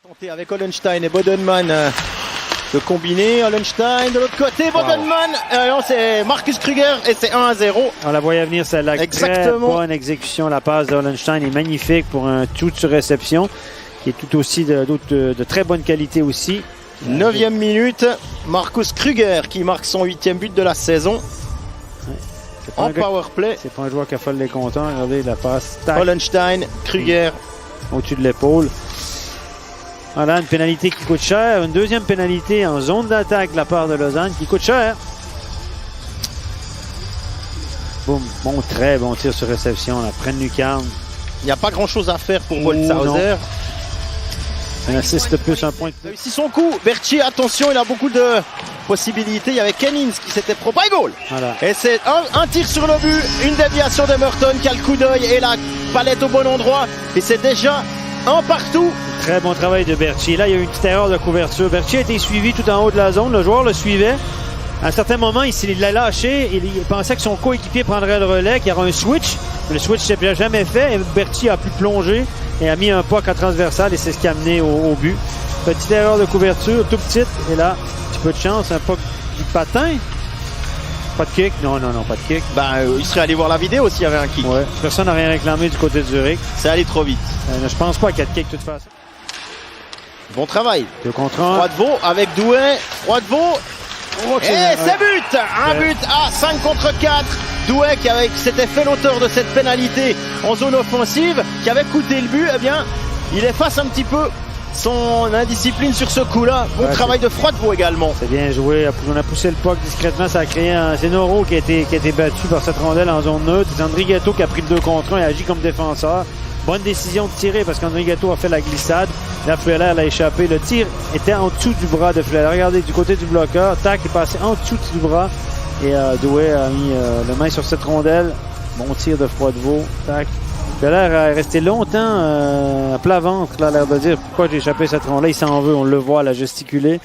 Tenté avec Hollenstein et Bodenman de combiner. Hollenstein de l'autre côté, Bodenman. Non, c'est Marcus Kruger et c'est 1-0. On la voyait venir celle-là. Exactement. Très bonne exécution. La passe de Hollenstein est magnifique pour un tout sur réception qui est tout aussi de très bonne qualité aussi. 9e minute, Marcus Kruger qui marque son 8e but de la saison. En powerplay. C'est pas un joueur qui a fait les comptants. Regardez la passe. Hollenstein, Kruger. Au-dessus de l'épaule. Voilà, une pénalité qui coûte cher. Une deuxième pénalité en zone d'attaque de la part de Lausanne qui coûte cher. Boum. Bon, très bon tir sur réception. La prenne lucarne. Il n'y a pas grand-chose à faire pour Holzhauser. Un assist de plus, un point de plus. Réussit son coup. Berthier, attention, il a beaucoup de possibilités. Il y avait Kennings qui s'était pro. By goal. Voilà. Et c'est un tir sur le but. Une déviation de Merton qui a le coup d'œil et la palette au bon endroit. Et c'est déjà un partout. Très bon travail de Berthier. Là, il y a eu une petite erreur de couverture. Berthier a été suivi tout en haut de la zone. Le joueur le suivait. À un certain moment, il l'a lâché. Il pensait que son coéquipier prendrait le relais, qu'il y aurait un switch. Le switch ne s'est jamais fait. Et Berthier a pu plonger et a mis un puck à transversal. Et c'est ce qui a mené au but. Petite erreur de couverture, tout petite. Et là, un petit peu de chance. Un puck du patin. Pas de kick. Non, pas de kick. Il serait allé voir la vidéo s'il y avait un kick. Ouais. Personne n'a rien réclamé du côté de Zurich. C'est allé trop vite. Je pense pas qu'il y a de kick de toute façon. Bon travail. 2 contre 1. Froidevaux avec Douai. Froidevaux. Et c'est but. Un but à 5 contre 4. Douai qui s'était fait l'auteur de cette pénalité en zone offensive, qui avait coûté le but. Eh bien, il efface un petit peu son indiscipline sur ce coup-là. Bon travail de Froidevaux également. C'est bien joué. On a poussé le puck discrètement. Ça a créé un Zenoro qui a été battu par cette rondelle en zone neutre. C'est André Gatto qui a pris le 2 contre 1 et agit comme défenseur. Bonne décision de tirer parce qu'André Gatto a fait la glissade. Là, Flueller l'a échappé. Le tir était en dessous du bras de Flueller. Regardez, du côté du bloqueur. Tac, est passé en dessous du bras. Et Douai a mis le main sur cette rondelle. Bon tir de Froidevaux. Tac. Flueller est resté longtemps à plat ventre. Là, a l'air de dire pourquoi j'ai échappé cette rondelle. Il s'en veut. On le voit, la gesticuler.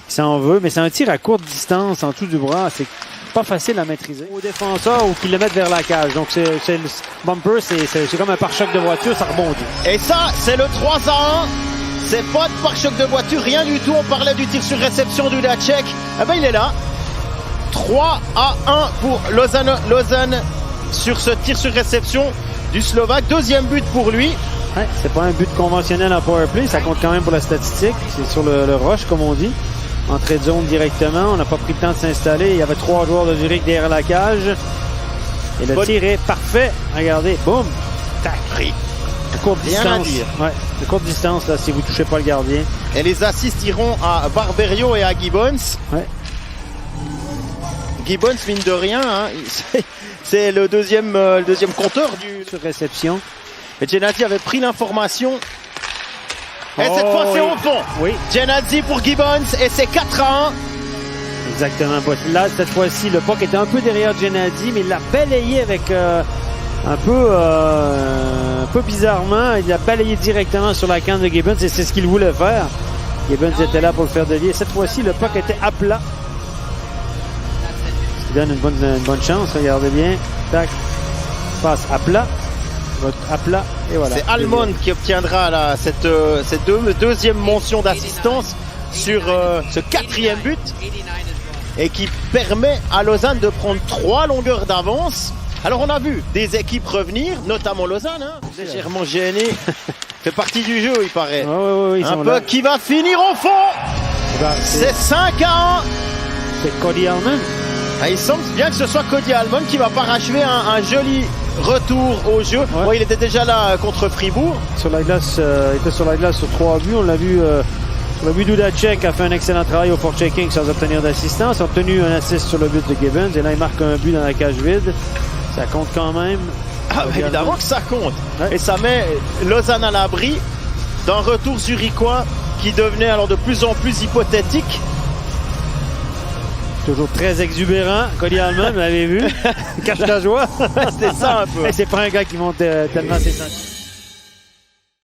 Il s'en veut. Mais c'est un tir à courte distance en dessous du bras. C'est pas facile à maîtriser. Au défenseur ou qu'il le mette vers la cage. Donc c'est le bumper, c'est comme un pare-choc de voiture, ça rebondit. Et ça, c'est le 3-1. C'est pas de pare-choc de voiture, rien du tout. On parlait du tir sur réception du Dacek. Eh ben il est là. 3-1 pour Lausanne sur ce tir sur réception du Slovaque. Deuxième but pour lui. Ouais, c'est pas un but conventionnel en powerplay, ça compte quand même pour la statistique. C'est sur le rush, comme on dit. Entrée de zone directement, on n'a pas pris le temps de s'installer. Il y avait 3 joueurs de Zurich derrière la cage. Et le tir est parfait. Regardez, boum, tac. De courte distance. Ouais, de courte distance, là, si vous ne touchez pas le gardien. Et les assists iront à Barberio et à Gibbons. Ouais. Gibbons, mine de rien, hein, c'est le deuxième compteur sur réception. Et Genadzi avait pris l'information. Et cette fois, c'est au fond. Oui. Genadzi pour Gibbons et c'est 4-1. Exactement. Là, cette fois-ci, le puck était un peu derrière Genadzi, mais il l'a balayé avec un peu bizarrement. Il l'a balayé directement sur la canne de Gibbons et c'est ce qu'il voulait faire. Gibbons était là pour le faire dévier. Cette fois-ci, le puck était à plat. Ce qui donne une bonne chance. Regardez bien. Tac. Passe à plat. À plat. Et voilà. C'est Almond qui obtiendra cette deuxième mention d'assistance sur ce 4e but et qui permet à Lausanne de prendre 3 longueurs d'avance. Alors on a vu des équipes revenir, notamment Lausanne, hein, légèrement gêné. Fait partie du jeu, il paraît. Oui, un peu qui va finir au fond. C'est 5-1. C'est Cody Almond. Il semble bien que ce soit Cody Almond qui va parachever un joli retour au jeu. Ouais. Bon, il était déjà là contre Fribourg. Sur la glace, il était sur la glace sur 3 buts. On l'a vu sur le but d'Udacek a fait un excellent travail au forechecking sans obtenir d'assistance. Il a obtenu un assist sur le but de Gibbons. Et là, il marque un but dans la cage vide. Ça compte quand même. Évidemment que ça compte. Ouais. Et ça met Lausanne à l'abri d'un retour zurichois qui devenait alors de plus en plus hypothétique. Toujours très exubérant. Cody Almond, vous l'avez vu. Cache ta joie. C'était ça un peu. C'est pas un gars qui monte tellement ses sentiments.